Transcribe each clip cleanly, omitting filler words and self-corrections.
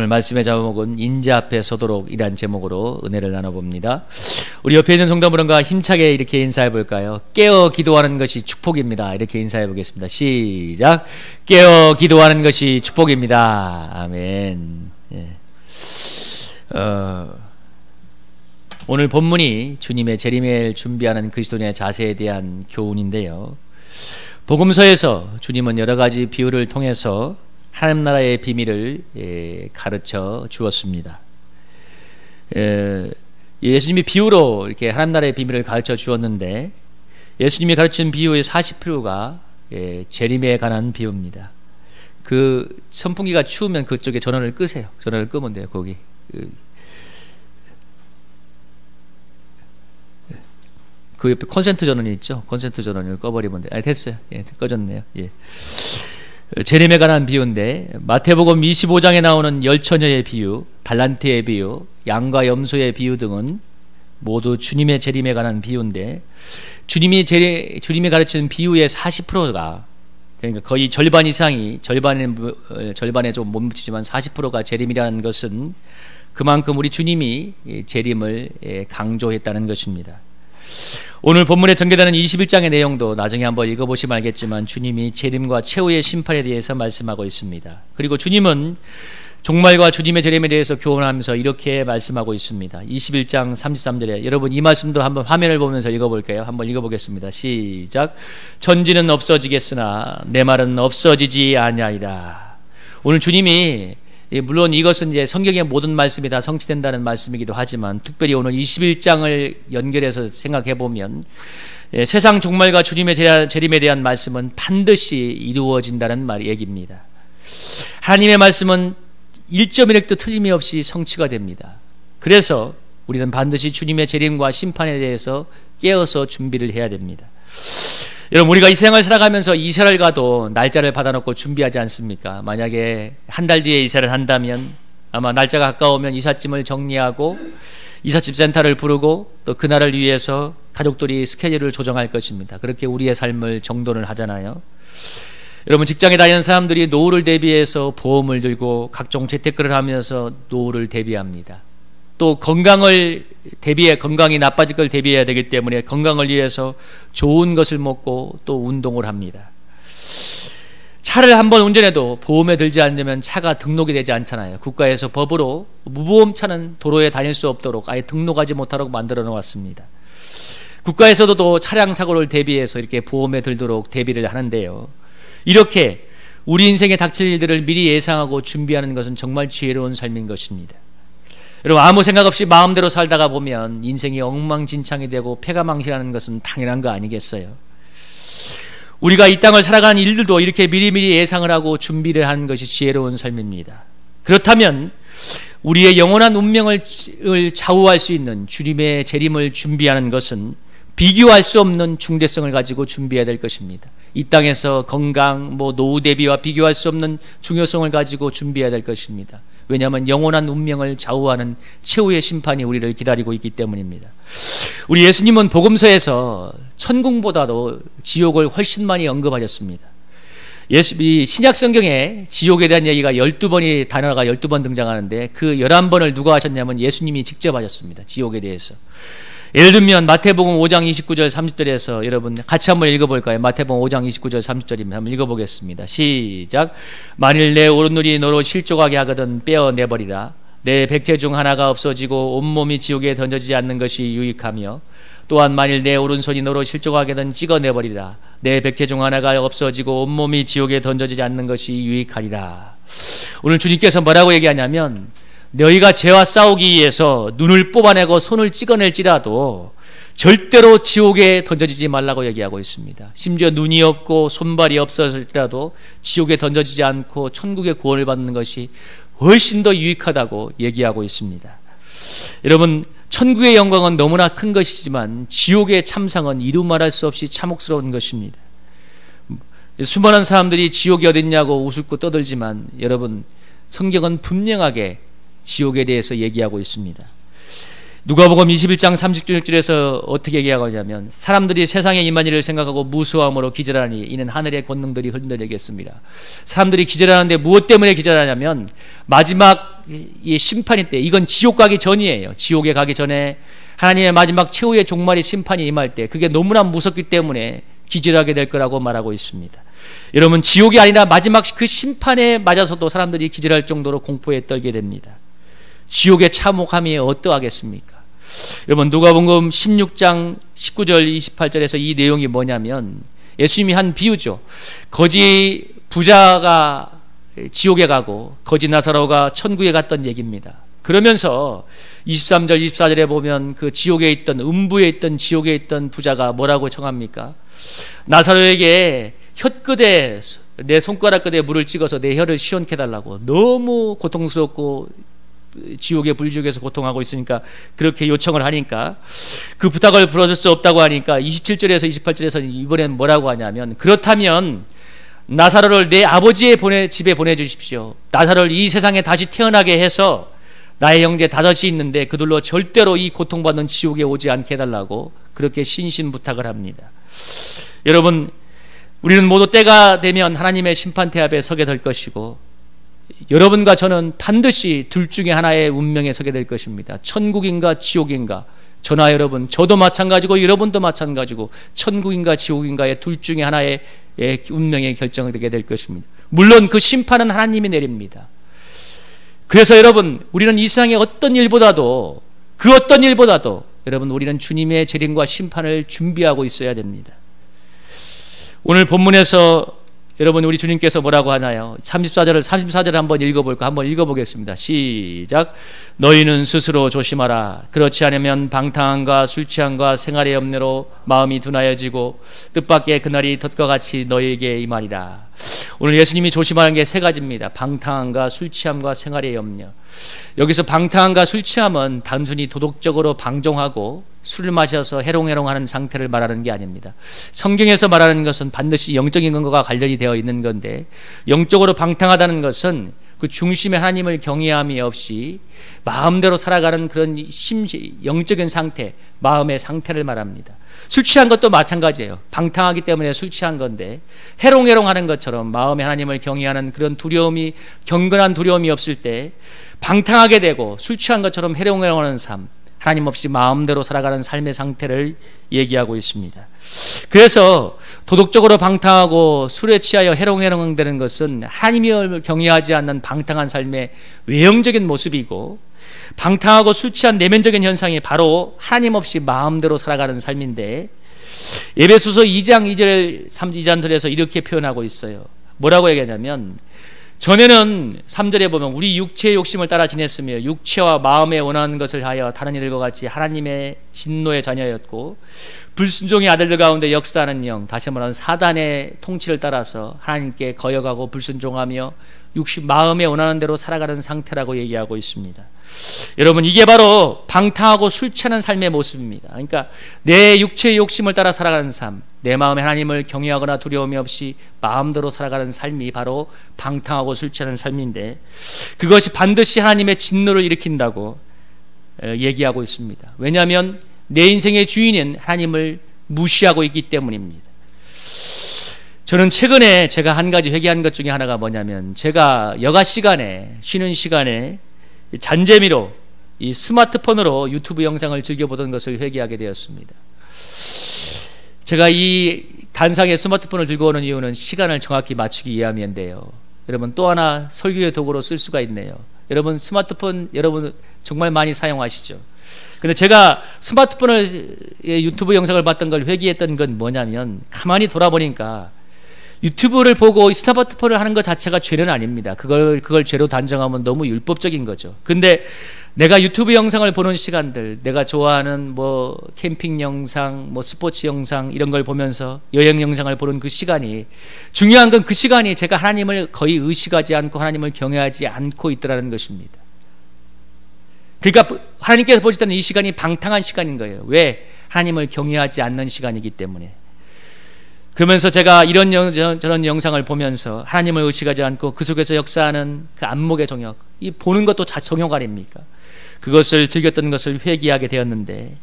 오늘 말씀의 제목은 인재 앞에 서도록 이란 제목으로 은혜를 나눠봅니다. 우리 옆에 있는 성도분과 힘차게 이렇게 인사해 볼까요? 깨어 기도하는 것이 축복입니다. 이렇게 인사해 보겠습니다. 시작. 깨어 기도하는 것이 축복입니다. 아멘. 예. 오늘 본문이 주님의 재림을 준비하는 그리스도인의 자세에 대한 교훈인데요. 복음서에서 주님은 여러 가지 비유를 통해서 하나님 나라의 비밀을 가르쳐 주었습니다. 예수님이 비유로 이렇게 하나님 나라의 비밀을 가르쳐 주었는데, 예수님이 가르친 비유의 40%가 재림에 관한 비유입니다. 그 선풍기가 추우면 그쪽에 전원을 끄세요. 전원을 끄면 돼요. 거기 그 옆에 콘센트 전원이 있죠. 콘센트 전원을 꺼버리면 돼요. 됐어요. 예, 꺼졌네요. 예. 재림에 관한 비유인데, 마태복음 25장에 나오는 열처녀의 비유, 달란트의 비유, 양과 염소의 비유 등은 모두 주님의 재림에 관한 비유인데, 주님이 가르치는 비유의 40%가, 그러니까 거의 절반 이상이, 절반에 좀 못 묻히지만 40%가 재림이라는 것은 그만큼 우리 주님이 재림을 강조했다는 것입니다. 오늘 본문에 전개되는 21장의 내용도 나중에 한번 읽어보시면 알겠지만, 주님이 재림과 최후의 심판에 대해서 말씀하고 있습니다. 그리고 주님은 종말과 주님의 재림에 대해서 교훈하면서 이렇게 말씀하고 있습니다. 21장 33절에 여러분 이 말씀도 한번 화면을 보면서 읽어볼게요. 한번 읽어보겠습니다. 시작. 천지는 없어지겠으나 내 말은 없어지지 아니하리라. 오늘 주님이, 물론 이것은 이제 성경의 모든 말씀이 다 성취된다는 말씀이기도 하지만, 특별히 오늘 21장을 연결해서 생각해 보면 세상 종말과 주님의 재림에 대한 말씀은 반드시 이루어진다는 얘기입니다. 하나님의 말씀은 1.1획도 틀림이 없이 성취가 됩니다. 그래서 우리는 반드시 주님의 재림과 심판에 대해서 깨어서 준비를 해야 됩니다. 여러분, 우리가 이 생을 살아가면서 이사를 가도 날짜를 받아놓고 준비하지 않습니까? 만약에 한 달 뒤에 이사를 한다면 아마 날짜가 가까우면 이삿짐을 정리하고 이삿짐 센터를 부르고 또 그날을 위해서 가족들이 스케줄을 조정할 것입니다. 그렇게 우리의 삶을 정돈을 하잖아요. 여러분, 직장에 다니는 사람들이 노후를 대비해서 보험을 들고 각종 재테크를 하면서 노후를 대비합니다. 또 건강이 나빠질 걸 대비해야 되기 때문에 건강을 위해서 좋은 것을 먹고 또 운동을 합니다. 차를 한번 운전해도 보험에 들지 않으면 차가 등록이 되지 않잖아요. 국가에서 법으로 무보험 차는 도로에 다닐 수 없도록 아예 등록하지 못하도록 만들어 놓았습니다. 국가에서도 또 차량 사고를 대비해서 이렇게 보험에 들도록 대비를 하는데요. 이렇게 우리 인생에 닥칠 일들을 미리 예상하고 준비하는 것은 정말 지혜로운 삶인 것입니다. 여러분, 아무 생각 없이 마음대로 살다가 보면 인생이 엉망진창이 되고 패가망신하는 것은 당연한 거 아니겠어요? 우리가 이 땅을 살아가는 일들도 이렇게 미리미리 예상을 하고 준비를 하는 것이 지혜로운 삶입니다. 그렇다면 우리의 영원한 운명을 좌우할 수 있는 주님의 재림을 준비하는 것은 비교할 수 없는 중대성을 가지고 준비해야 될 것입니다. 이 땅에서 건강, 노후 대비와 비교할 수 없는 중요성을 가지고 준비해야 될 것입니다. 왜냐하면 영원한 운명을 좌우하는 최후의 심판이 우리를 기다리고 있기 때문입니다. 우리 예수님은 복음서에서 천국보다도 지옥을 훨씬 많이 언급하셨습니다. 이 신약 성경에 지옥에 대한 얘기가 12번이 단어가 12번 등장하는데 그 11번을 누가 하셨냐면 예수님이 직접 하셨습니다. 지옥에 대해서. 예를 들면 마태복음 5장 29절 30절에서 여러분 같이 한번 읽어볼까요? 마태복음 5장 29절 30절입니다. 한번 읽어보겠습니다. 시작. 만일 내 오른눈이 너로 실족하게 하거든 빼어내버리라. 내 백체 중 하나가 없어지고 온몸이 지옥에 던져지지 않는 것이 유익하며, 또한 만일 내 오른손이 너로 실족하게든 찍어내버리라. 내 백체 중 하나가 없어지고 온몸이 지옥에 던져지지 않는 것이 유익하리라. 오늘 주님께서 뭐라고 얘기하냐면, 너희가 죄와 싸우기 위해서 눈을 뽑아내고 손을 찍어낼지라도 절대로 지옥에 던져지지 말라고 얘기하고 있습니다. 심지어 눈이 없고 손발이 없어질지라도 지옥에 던져지지 않고 천국의 구원을 받는 것이 훨씬 더 유익하다고 얘기하고 있습니다. 여러분, 천국의 영광은 너무나 큰 것이지만 지옥의 참상은 이루 말할 수 없이 참혹스러운 것입니다. 수많은 사람들이 지옥이 어딨냐고 우습고 떠들지만 여러분, 성경은 분명하게 지옥에 대해서 얘기하고 있습니다. 누가복음 21장 36절에서 어떻게 얘기하냐면 사람들이 세상에 임한 일을 생각하고 무수함으로 기절하니 이는 하늘의 권능들이 흔들리겠습니다. 사람들이 기절하는데 무엇 때문에 기절하냐면 마지막 이 심판이 때, 이건 지옥 가기 전이에요. 지옥에 가기 전에 하나님의 마지막 최후의 종말의 심판이 임할 때 그게 너무나 무섭기 때문에 기절하게 될 거라고 말하고 있습니다. 여러분, 지옥이 아니라 마지막 그 심판에 맞아서도 사람들이 기절할 정도로 공포에 떨게 됩니다. 지옥의 참혹함이 어떠하겠습니까? 여러분, 누가복음 16장 19절 28절에서 이 내용이 뭐냐면 예수님이 한 비유죠. 거지 부자가 지옥에 가고 거지 나사로가 천국에 갔던 얘기입니다. 그러면서 23절 24절에 보면 그 지옥에 있던, 음부에 있던 지옥에 있던 부자가 뭐라고 청합니까? 나사로에게 혓끝에, 내 손가락 끝에 물을 찍어서 내 혀를 시원케 해달라고. 너무 고통스럽고 지옥의 불지옥에서 고통하고 있으니까 그렇게 요청을 하니까 그 부탁을 풀어줄 수 없다고 하니까 27절에서 28절에서 이번엔 뭐라고 하냐면, 그렇다면 나사로를 내 아버지의 집에 보내주십시오. 나사로를 이 세상에 다시 태어나게 해서 나의 형제 다섯이 있는데 그들로 절대로 이 고통받는 지옥에 오지 않게 해달라고 그렇게 신신부탁을 합니다. 여러분, 우리는 모두 때가 되면 하나님의 심판대 앞에 서게 될 것이고 여러분과 저는 반드시 둘 중에 하나의 운명에 서게 될 것입니다. 천국인가 지옥인가. 저나 여러분, 저도 마찬가지고 여러분도 마찬가지고 천국인가 지옥인가의 둘 중에 하나의 운명에 결정되게 될 것입니다. 물론 그 심판은 하나님이 내립니다. 그래서 여러분, 우리는 이 세상의 어떤 일보다도, 그 어떤 일보다도 여러분, 우리는 주님의 재림과 심판을 준비하고 있어야 됩니다. 오늘 본문에서 여러분, 우리 주님께서 뭐라고 하나요? 34절을 한번 읽어볼까? 한번 읽어보겠습니다. 시작. 너희는 스스로 조심하라. 그렇지 않으면 방탕함과 술 취함과 생활의 염려로 마음이 둔하여지고 뜻밖의 그날이 덫과 같이 너희에게 임하리라. 오늘 예수님이 조심하는 게 세 가지입니다. 방탕함과 술 취함과 생활의 염려. 여기서 방탕함과 술 취함은 단순히 도덕적으로 방종하고 술을 마셔서 해롱해롱하는 상태를 말하는 게 아닙니다. 성경에서 말하는 것은 반드시 영적인 것과 관련이 되어 있는 건데, 영적으로 방탕하다는 것은 그 중심에 하나님을 경외함이 없이 마음대로 살아가는 그런 영적인 상태, 마음의 상태를 말합니다. 술 취한 것도 마찬가지예요. 방탕하기 때문에 술 취한 건데, 해롱해롱하는 것처럼 마음에 하나님을 경외하는 그런 두려움이, 경건한 두려움이 없을 때 방탕하게 되고 술 취한 것처럼 해롱해롱하는 삶, 하나님 없이 마음대로 살아가는 삶의 상태를 얘기하고 있습니다. 그래서 도덕적으로 방탕하고 술에 취하여 해롱해롱되는 것은 하나님을 경외하지 않는 방탕한 삶의 외형적인 모습이고, 방탕하고 술 취한 내면적인 현상이 바로 하나님 없이 마음대로 살아가는 삶인데, 에베소서 2장 2절 2절에서 이렇게 표현하고 있어요. 뭐라고 얘기하냐면, 전에는 3절에 보면 우리 육체의 욕심을 따라 지냈으며 육체와 마음에 원하는 것을 하여 다른 이들과 같이 하나님의 진노의 자녀였고, 불순종의 아들들 가운데 역사하는 영, 다시 말하면 사단의 통치를 따라서 하나님께 거역하고 불순종하며 마음에 원하는 대로 살아가는 상태라고 얘기하고 있습니다. 여러분, 이게 바로 방탕하고 술 취하는 삶의 모습입니다. 그러니까 내 육체의 욕심을 따라 살아가는 삶, 내 마음에 하나님을 경외하거나 두려움이 없이 마음대로 살아가는 삶이 바로 방탕하고 술 취하는 삶인데, 그것이 반드시 하나님의 진노를 일으킨다고 얘기하고 있습니다. 왜냐하면 내 인생의 주인은 하나님을 무시하고 있기 때문입니다. 저는 최근에 제가 한 가지 회개한 것 중에 하나가 뭐냐면, 제가 여가 시간에, 쉬는 시간에 잔재미로 이 스마트폰으로 유튜브 영상을 즐겨보던 것을 회개하게 되었습니다. 제가 이 단상에 스마트폰을 들고 오는 이유는 시간을 정확히 맞추기 위함인데요. 여러분, 또 하나 설교의 도구로 쓸 수가 있네요. 여러분, 스마트폰 여러분 정말 많이 사용하시죠? 근데 제가 스마트폰을 유튜브 영상을 봤던 걸 회개했던 건 뭐냐면, 가만히 돌아보니까 유튜브를 보고 스마트폰을 하는 것 자체가 죄는 아닙니다. 그걸 죄로 단정하면 너무 율법적인 거죠. 근데 내가 유튜브 영상을 보는 시간들, 내가 좋아하는 뭐 캠핑 영상, 뭐 스포츠 영상 이런 걸 보면서 여행 영상을 보는 그 시간이, 중요한 건 그 시간이 제가 하나님을 거의 의식하지 않고 하나님을 경외하지 않고 있더라는 것입니다. 그러니까 하나님께서 보실 때는 이 시간이 방탕한 시간인 거예요. 왜? 하나님을 경외하지 않는 시간이기 때문에. 그러면서 제가 이런 저런 영상을 보면서 하나님을 의식하지 않고 그 속에서 역사하는 그 안목의 정욕, 이 보는 것도 정욕 아닙니까? 그것을 즐겼던 것을 회개하게 되었는데,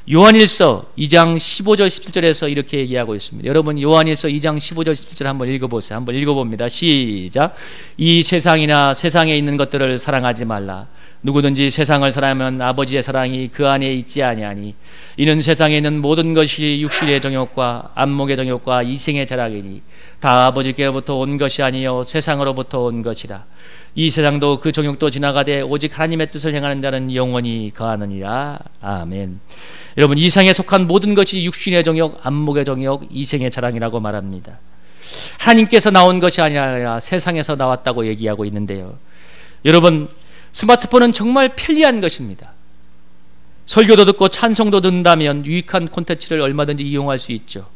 요한일서 2장 15절 17절에서 이렇게 얘기하고 있습니다. 여러분 요한일서 2장 15절 17절 한번 읽어보세요. 한번 읽어봅니다. 시작. 이 세상이나 세상에 있는 것들을 사랑하지 말라. 누구든지 세상을 사랑하면 아버지의 사랑이 그 안에 있지 아니하니 이는 세상에 있는 모든 것이 육신의 정욕과 안목의 정욕과 이생의 자랑이니 다 아버지께로부터 온 것이 아니요 세상으로부터 온 것이라. 이 세상도 그 정욕도 지나가되 오직 하나님의 뜻을 행하는 자는 영원히 거하느니라. 아멘. 여러분 이 세상에 속한 모든 것이 육신의 정욕, 안목의 정욕, 이생의 자랑이라고 말합니다. 하나님께서 나온 것이 아니라 세상에서 나왔다고 얘기하고 있는데요. 여러분 스마트폰은 정말 편리한 것입니다. 설교도 듣고 찬송도 듣는다면 유익한 콘텐츠를 얼마든지 이용할 수 있죠.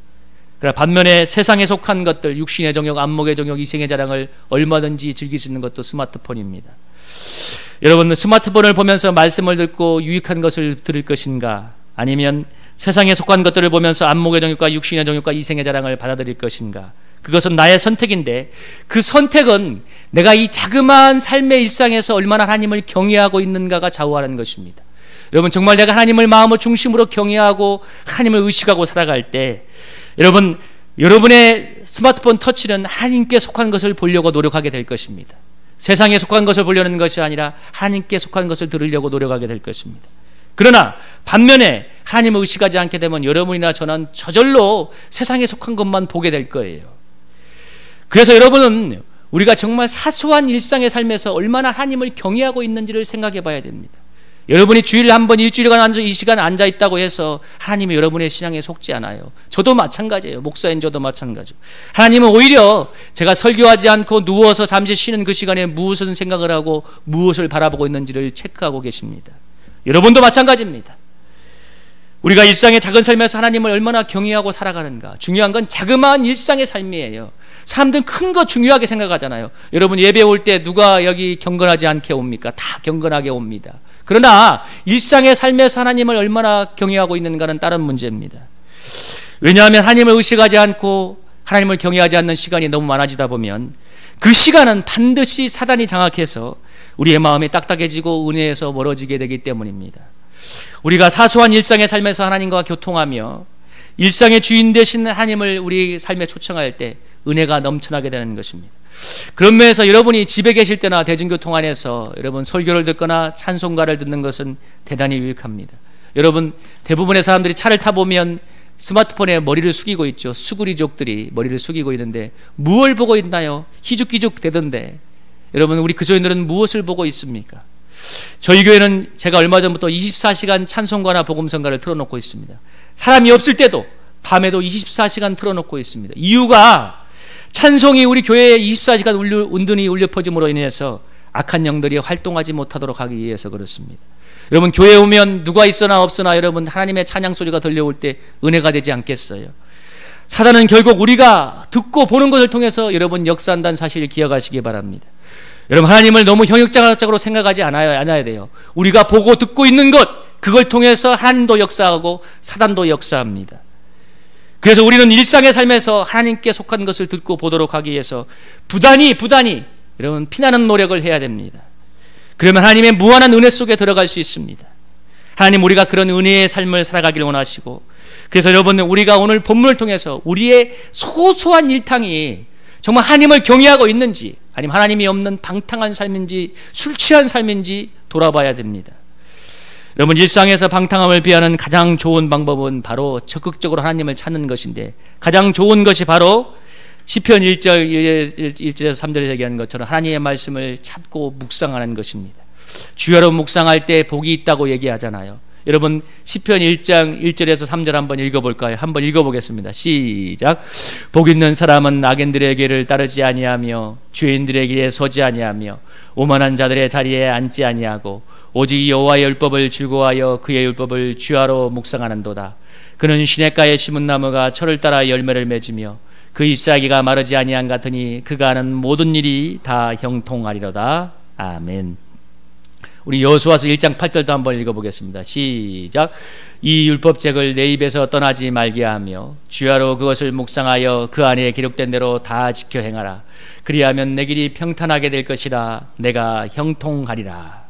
그러나 반면에 세상에 속한 것들, 육신의 정욕, 안목의 정욕, 이생의 자랑을 얼마든지 즐길 수 있는 것도 스마트폰입니다. 여러분 스마트폰을 보면서 말씀을 듣고 유익한 것을 들을 것인가, 아니면 세상에 속한 것들을 보면서 안목의 정욕과 육신의 정욕과 이생의 자랑을 받아들일 것인가, 그것은 나의 선택인데 그 선택은 내가 이 자그마한 삶의 일상에서 얼마나 하나님을 경외하고 있는가가 좌우하는 것입니다. 여러분 정말 내가 하나님을 마음을 중심으로 경외하고 하나님을 의식하고 살아갈 때 여러분의 스마트폰 터치는 하나님께 속한 것을 보려고 노력하게 될 것입니다. 세상에 속한 것을 보려는 것이 아니라 하나님께 속한 것을 들으려고 노력하게 될 것입니다. 그러나 반면에 하나님을 의식하지 않게 되면 여러분이나 저는 저절로 세상에 속한 것만 보게 될 거예요. 그래서 여러분은 우리가 정말 사소한 일상의 삶에서 얼마나 하나님을 경외하고 있는지를 생각해 봐야 됩니다. 여러분이 주일에 한 번 일주일간 이 시간 앉아 있다고 해서 하나님이 여러분의 신앙에 속지 않아요. 저도 마찬가지예요. 목사인 저도 마찬가지고. 하나님은 오히려 제가 설교하지 않고 누워서 잠시 쉬는 그 시간에 무엇을 생각을 하고 무엇을 바라보고 있는지를 체크하고 계십니다. 여러분도 마찬가지입니다. 우리가 일상의 작은 삶에서 하나님을 얼마나 경외하고 살아가는가. 중요한 건 자그마한 일상의 삶이에요. 사람들은 큰 거 중요하게 생각하잖아요. 여러분 예배 올 때 누가 여기 경건하지 않게 옵니까? 다 경건하게 옵니다. 그러나 일상의 삶에서 하나님을 얼마나 경외하고 있는가는 다른 문제입니다. 왜냐하면 하나님을 의식하지 않고 하나님을 경외하지 않는 시간이 너무 많아지다 보면 그 시간은 반드시 사단이 장악해서 우리의 마음이 딱딱해지고 은혜에서 멀어지게 되기 때문입니다. 우리가 사소한 일상의 삶에서 하나님과 교통하며 일상의 주인 되신 하나님을 우리 삶에 초청할 때 은혜가 넘쳐나게 되는 것입니다. 그런 면에서 여러분이 집에 계실 때나 대중교통 안에서 여러분 설교를 듣거나 찬송가를 듣는 것은 대단히 유익합니다. 여러분 대부분의 사람들이 차를 타보면 스마트폰에 머리를 숙이고 있죠. 수구리족들이 머리를 숙이고 있는데 무엇을 보고 있나요? 희죽희죽 대던데 여러분 우리 그조인들은 무엇을 보고 있습니까? 저희 교회는 제가 얼마 전부터 24시간 찬송가나 복음성가를 틀어놓고 있습니다. 사람이 없을 때도 밤에도 24시간 틀어놓고 있습니다. 이유가 찬송이 우리 교회에 24시간 은둔히 울려 퍼짐으로 인해서 악한 영들이 활동하지 못하도록 하기 위해서 그렇습니다. 여러분 교회에 오면 누가 있으나 없으나 여러분 하나님의 찬양 소리가 들려올 때 은혜가 되지 않겠어요? 사단은 결국 우리가 듣고 보는 것을 통해서 여러분 역사한다는 사실을 기억하시기 바랍니다. 여러분 하나님을 너무 형용자적으로 생각하지 않아야 돼요. 우리가 보고 듣고 있는 것 그걸 통해서 하나님도 역사하고 사단도 역사합니다. 그래서 우리는 일상의 삶에서 하나님께 속한 것을 듣고 보도록 하기 위해서 부단히 여러분 피나는 노력을 해야 됩니다. 그러면 하나님의 무한한 은혜 속에 들어갈 수 있습니다. 하나님 우리가 그런 은혜의 삶을 살아가길 원하시고 그래서 여러분 우리가 오늘 본문을 통해서 우리의 소소한 일상이 정말 하나님을 경외하고 있는지 아니면 하나님이 없는 방탕한 삶인지 술 취한 삶인지 돌아봐야 됩니다. 여러분 일상에서 방탕함을 피하는 가장 좋은 방법은 바로 적극적으로 하나님을 찾는 것인데 가장 좋은 것이 바로 시편 1절에서 3절에 얘기하는 것처럼 하나님의 말씀을 찾고 묵상하는 것입니다. 주야로 묵상할 때 복이 있다고 얘기하잖아요. 여러분 시편 1장 1절에서 3절 한번 읽어볼까요? 한번 읽어보겠습니다. 시작. 복 있는 사람은 악인들의 길을 따르지 아니하며 죄인들의 길에 서지 아니하며 오만한 자들의 자리에 앉지 아니하고 오직 여호와의 율법을 즐거워하여 그의 율법을 주야로 묵상하는도다. 그는 시냇가에 심은 나무가 철을 따라 열매를 맺으며 그 잎사귀가 마르지 아니한 같으니 그가 하는 모든 일이 다 형통하리로다. 아멘. 우리 여호수아서 1장 8절도 한번 읽어보겠습니다. 시작. 이 율법책을 내 입에서 떠나지 말게 하며 주야로 그것을 묵상하여 그 안에 기록된 대로 다 지켜 행하라. 그리하면 내 길이 평탄하게 될 것이라. 내가 형통하리라.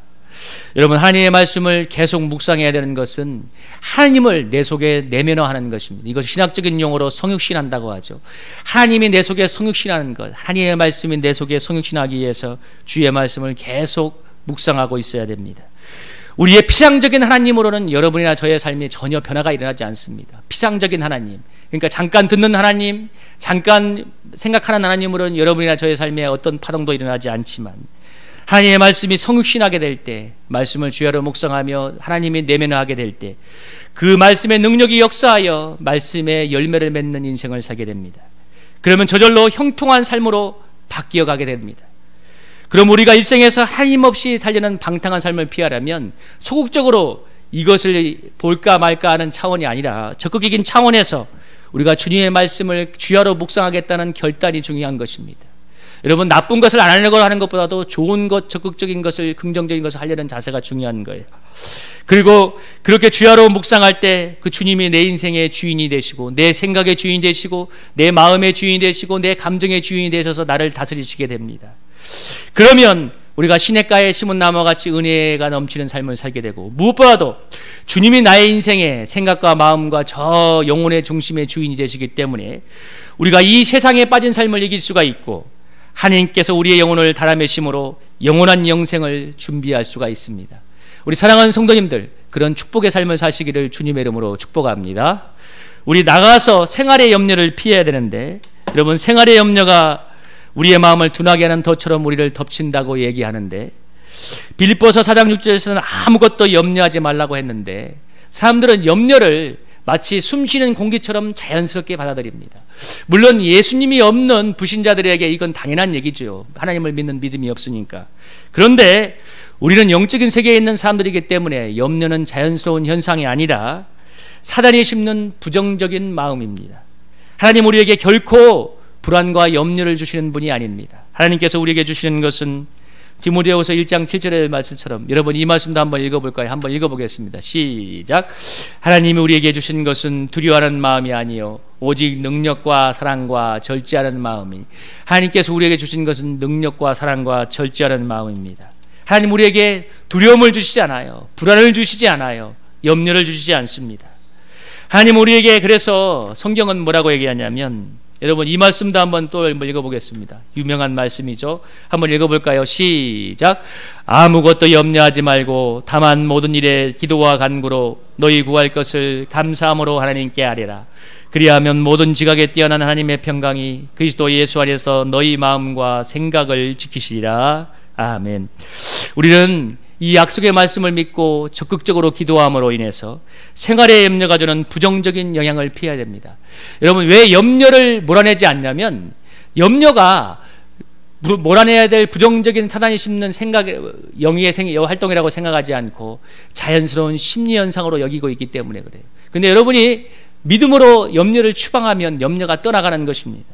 여러분, 하나님의 말씀을 계속 묵상해야 되는 것은 하나님을 내 속에 내면화하는 것입니다. 이것을 신학적인 용어로 성육신한다고 하죠. 하나님이 내 속에 성육신하는 것, 하나님의 말씀이 내 속에 성육신하기 위해서 주의 말씀을 계속 묵상하고 있어야 됩니다. 우리의 피상적인 하나님으로는 여러분이나 저의 삶에 전혀 변화가 일어나지 않습니다. 피상적인 하나님, 그러니까 잠깐 듣는 하나님, 잠깐 생각하는 하나님으로는 여러분이나 저의 삶에 어떤 파동도 일어나지 않지만, 하나님의 말씀이 성육신하게 될 때, 말씀을 주야로 묵상하며 하나님이 내면화하게 될 때, 그 말씀의 능력이 역사하여 말씀의 열매를 맺는 인생을 살게 됩니다. 그러면 저절로 형통한 삶으로 바뀌어가게 됩니다. 그럼 우리가 일생에서 하나님 없이 살려는 방탕한 삶을 피하려면 소극적으로 이것을 볼까 말까 하는 차원이 아니라 적극적인 차원에서 우리가 주님의 말씀을 주야로 묵상하겠다는 결단이 중요한 것입니다. 여러분, 나쁜 것을 안 하려고 하는 것보다도 좋은 것, 적극적인 것을, 긍정적인 것을 하려는 자세가 중요한 거예요. 그리고 그렇게 주야로 묵상할 때 그 주님이 내 인생의 주인이 되시고, 내 생각의 주인이 되시고, 내 마음의 주인이 되시고, 내 감정의 주인이 되셔서 나를 다스리시게 됩니다. 그러면 우리가 시냇가에 심은 나무와 같이 은혜가 넘치는 삶을 살게 되고, 무엇보다도 주님이 나의 인생의 생각과 마음과 저 영혼의 중심의 주인이 되시기 때문에 우리가 이 세상에 빠진 삶을 이길 수가 있고, 하나님께서 우리의 영혼을 달아매심으로 영원한 영생을 준비할 수가 있습니다. 우리 사랑하는 성도님들, 그런 축복의 삶을 사시기를 주님의 이름으로 축복합니다. 우리 나가서 생활의 염려를 피해야 되는데, 여러분, 생활의 염려가 우리의 마음을 둔하게 하는 덫처럼 우리를 덮친다고 얘기하는데, 빌립보서 4장 6절에서는 아무것도 염려하지 말라고 했는데, 사람들은 염려를 마치 숨쉬는 공기처럼 자연스럽게 받아들입니다. 물론 예수님이 없는 불신자들에게 이건 당연한 얘기죠. 하나님을 믿는 믿음이 없으니까. 그런데 우리는 영적인 세계에 있는 사람들이기 때문에 염려는 자연스러운 현상이 아니라 사단이 심는 부정적인 마음입니다. 하나님 우리에게 결코 불안과 염려를 주시는 분이 아닙니다. 하나님께서 우리에게 주시는 것은 디모데후서 1장 7절의 말씀처럼, 여러분 이 말씀도 한번 읽어볼까요? 한번 읽어보겠습니다. 시작. 하나님이 우리에게 주신 것은 두려워하는 마음이 아니요 오직 능력과 사랑과 절제하는 마음이. 하나님께서 우리에게 주신 것은 능력과 사랑과 절제하는 마음입니다. 하나님 우리에게 두려움을 주시지 않아요. 불안을 주시지 않아요. 염려를 주시지 않습니다. 하나님 우리에게, 그래서 성경은 뭐라고 얘기하냐면, 여러분 이 말씀도 한번 또 읽어보겠습니다. 유명한 말씀이죠. 한번 읽어볼까요? 시작. 아무것도 염려하지 말고 다만 모든 일에 기도와 간구로 너희 구할 것을 감사함으로 하나님께 아뢰라. 그리하면 모든 지각에 뛰어난 하나님의 평강이 그리스도 예수 안에서 너희 마음과 생각을 지키시리라. 아멘. 우리는 이 약속의 말씀을 믿고 적극적으로 기도함으로 인해서 생활에 염려가 주는 부정적인 영향을 피해야 됩니다. 여러분, 왜 염려를 몰아내지 않냐면, 염려가 몰아내야 될 부정적인 사단이 심는 생각, 영의 활동이라고 생각하지 않고 자연스러운 심리 현상으로 여기고 있기 때문에 그래요. 근데 여러분이 믿음으로 염려를 추방하면 염려가 떠나가는 것입니다.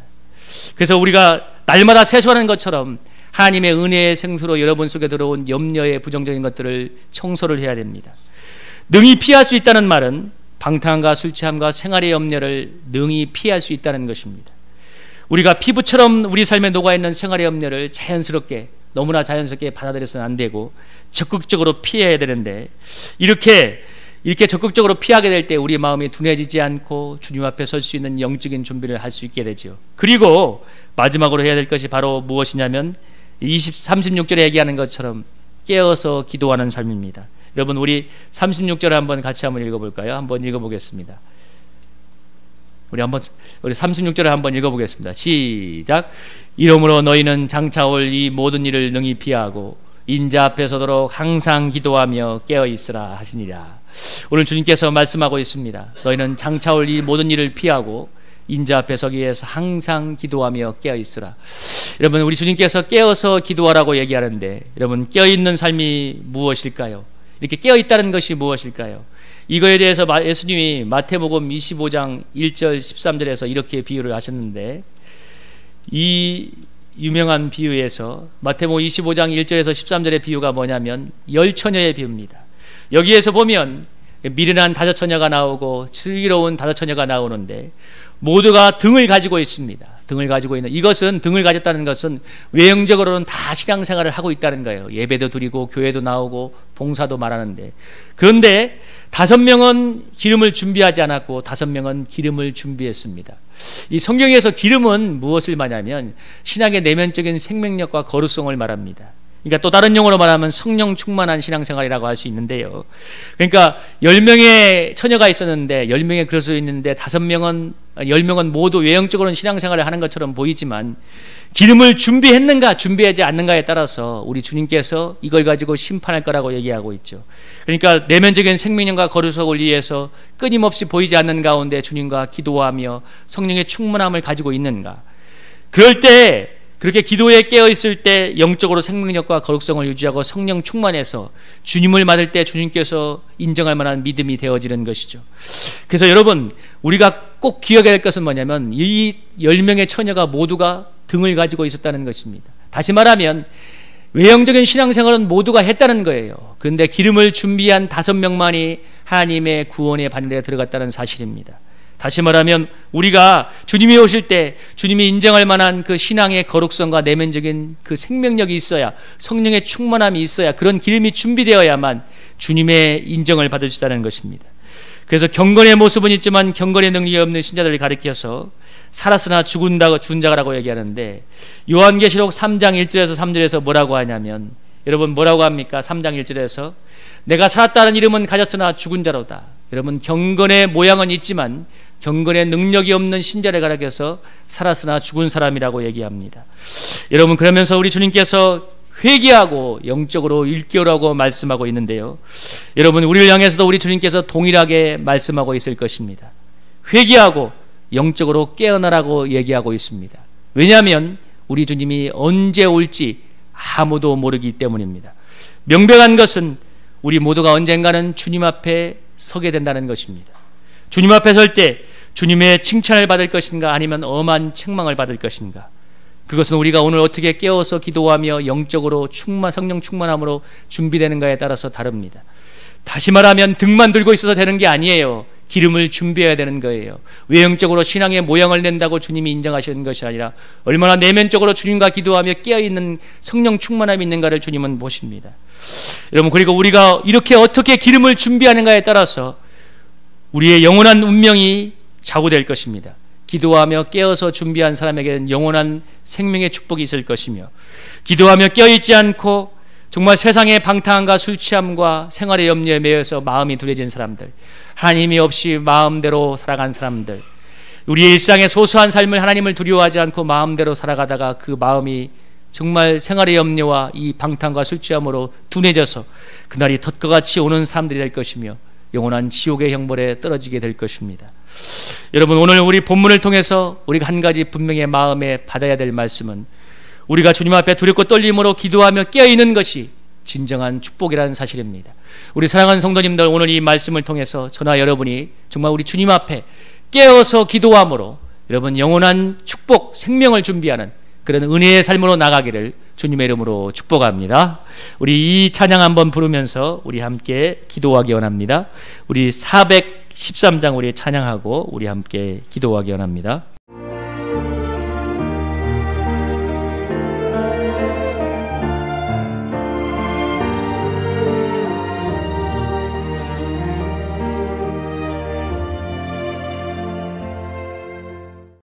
그래서 우리가 날마다 세수하는 것처럼 하나님의 은혜의 생수로 여러분 속에 들어온 염려의 부정적인 것들을 청소를 해야 됩니다. 능히 피할 수 있다는 말은 방탕함과 술 취함과 생활의 염려를 능히 피할 수 있다는 것입니다. 우리가 피부처럼 우리 삶에 녹아있는 생활의 염려를 자연스럽게, 너무나 자연스럽게 받아들여서는 안 되고 적극적으로 피해야 되는데, 이렇게 적극적으로 피하게 될 때 우리 마음이 둔해지지 않고 주님 앞에 설 수 있는 영적인 준비를 할 수 있게 되죠. 그리고 마지막으로 해야 될 것이 바로 무엇이냐면 36절에 얘기하는 것처럼 깨어서 기도하는 삶입니다. 여러분 우리 36절을 한번 같이 한번 읽어볼까요? 한번 읽어보겠습니다. 우리 36절을 한번 읽어보겠습니다. 시작. 이러므로 너희는 장차올 이 모든 일을 능히 피하고 인자 앞에 서도록 항상 기도하며 깨어있으라 하시니라. 오늘 주님께서 말씀하고 있습니다. 너희는 장차올 이 모든 일을 피하고 인자 앞에 서기 위해서 항상 기도하며 깨어있으라. 여러분 우리 주님께서 깨어서 기도하라고 얘기하는데, 여러분 깨어있는 삶이 무엇일까요? 이렇게 깨어있다는 것이 무엇일까요? 이거에 대해서 예수님이 마태복음 25장 1절 13절에서 이렇게 비유를 하셨는데, 이 유명한 비유에서 마태복음 25장 1절에서 13절의 비유가 뭐냐면 열처녀의 비유입니다. 여기에서 보면 미련한 다섯 처녀가 나오고 슬기로운 다섯 처녀가 나오는데 모두가 등을 가지고 있습니다. 등을 가지고 있는, 이것은 등을 가졌다는 것은 외형적으로는 다 신앙생활을 하고 있다는 거예요. 예배도 드리고 교회도 나오고 봉사도 말하는데, 그런데 5명은 기름을 준비하지 않았고 5명은 기름을 준비했습니다. 이 성경에서 기름은 무엇을 말하냐면 신앙의 내면적인 생명력과 거룩성을 말합니다. 그러니까 또 다른 용어로 말하면 성령 충만한 신앙생활이라고 할 수 있는데요. 그러니까 10명의 처녀가 있었는데 10명의 그릇이 있는데 10명은 모두 외형적으로는 신앙생활을 하는 것처럼 보이지만 기름을 준비했는가 준비하지 않는가에 따라서 우리 주님께서 이걸 가지고 심판할 거라고 얘기하고 있죠. 그러니까 내면적인 생명력과 거룩성을 위해서 끊임없이 보이지 않는 가운데 주님과 기도하며 성령의 충만함을 가지고 있는가. 그럴 때 그렇게 기도에 깨어있을 때 영적으로 생명력과 거룩성을 유지하고 성령 충만해서 주님을 맞을 때 주님께서 인정할 만한 믿음이 되어지는 것이죠. 그래서 여러분, 우리가 꼭 기억해야 할 것은 뭐냐면 이 10명의 처녀가 모두가 등을 가지고 있었다는 것입니다. 다시 말하면 외형적인 신앙생활은 모두가 했다는 거예요. 그런데 기름을 준비한 5명만이 하나님의 구원의 바늘에 들어갔다는 사실입니다. 다시 말하면 우리가 주님이 오실 때 주님이 인정할 만한 그 신앙의 거룩성과 내면적인 그 생명력이 있어야, 성령의 충만함이 있어야, 그런 기름이 준비되어야만 주님의 인정을 받을 수 있다는 것입니다. 그래서 경건의 모습은 있지만 경건의 능력이 없는 신자들을 가리켜서 살았으나 죽은 자라고 얘기하는데, 요한계시록 3장 1절에서 3절에서 뭐라고 하냐면, 여러분 뭐라고 합니까? 3장 1절에서 내가 살았다는 이름은 가졌으나 죽은 자로다. 여러분, 경건의 모양은 있지만 경건의 능력이 없는 신자를 가리켜서 살았으나 죽은 사람이라고 얘기합니다. 여러분, 그러면서 우리 주님께서 회개하고 영적으로 일깨우라고 말씀하고 있는데요, 여러분, 우리를 향해서도 우리 주님께서 동일하게 말씀하고 있을 것입니다. 회개하고 영적으로 깨어나라고 얘기하고 있습니다. 왜냐하면 우리 주님이 언제 올지 아무도 모르기 때문입니다. 명백한 것은 우리 모두가 언젠가는 주님 앞에 서게 된다는 것입니다. 주님 앞에 설 때 주님의 칭찬을 받을 것인가 아니면 엄한 책망을 받을 것인가, 그것은 우리가 오늘 어떻게 깨어서 기도하며 영적으로 성령 충만함으로 준비되는가에 따라서 다릅니다. 다시 말하면 등만 들고 있어서 되는 게 아니에요. 기름을 준비해야 되는 거예요. 외형적으로 신앙의 모양을 낸다고 주님이 인정하시는 것이 아니라 얼마나 내면적으로 주님과 기도하며 깨어있는 성령 충만함이 있는가를 주님은 보십니다. 여러분, 그리고 우리가 이렇게 어떻게 기름을 준비하는가에 따라서 우리의 영원한 운명이 좌우될 것입니다. 기도하며 깨어서 준비한 사람에게는 영원한 생명의 축복이 있을 것이며, 기도하며 깨어있지 않고 정말 세상의 방탕함과 술 취함과 생활의 염려에 매여서 마음이 두려진 사람들, 하나님이 없이 마음대로 살아간 사람들, 우리의 일상의 소소한 삶을 하나님을 두려워하지 않고 마음대로 살아가다가 그 마음이 정말 생활의 염려와 이 방탕과 술 취함으로 둔해져서 그날이 덫과 같이 오는 사람들이 될 것이며 영원한 지옥의 형벌에 떨어지게 될 것입니다. 여러분, 오늘 우리 본문을 통해서 우리가 한 가지 분명히 마음에 받아야 될 말씀은, 우리가 주님 앞에 두렵고 떨림으로 기도하며 깨어있는 것이 진정한 축복이라는 사실입니다. 우리 사랑하는 성도님들, 오늘 이 말씀을 통해서 저나 여러분이 정말 우리 주님 앞에 깨어서 기도함으로 여러분 영원한 축복, 생명을 준비하는 그런 은혜의 삶으로 나가기를 주님의 이름으로 축복합니다. 우리 이 찬양 한번 부르면서 우리 함께 기도하기 원합니다. 우리 413장 우리 찬양하고 우리 함께 기도하기 원합니다.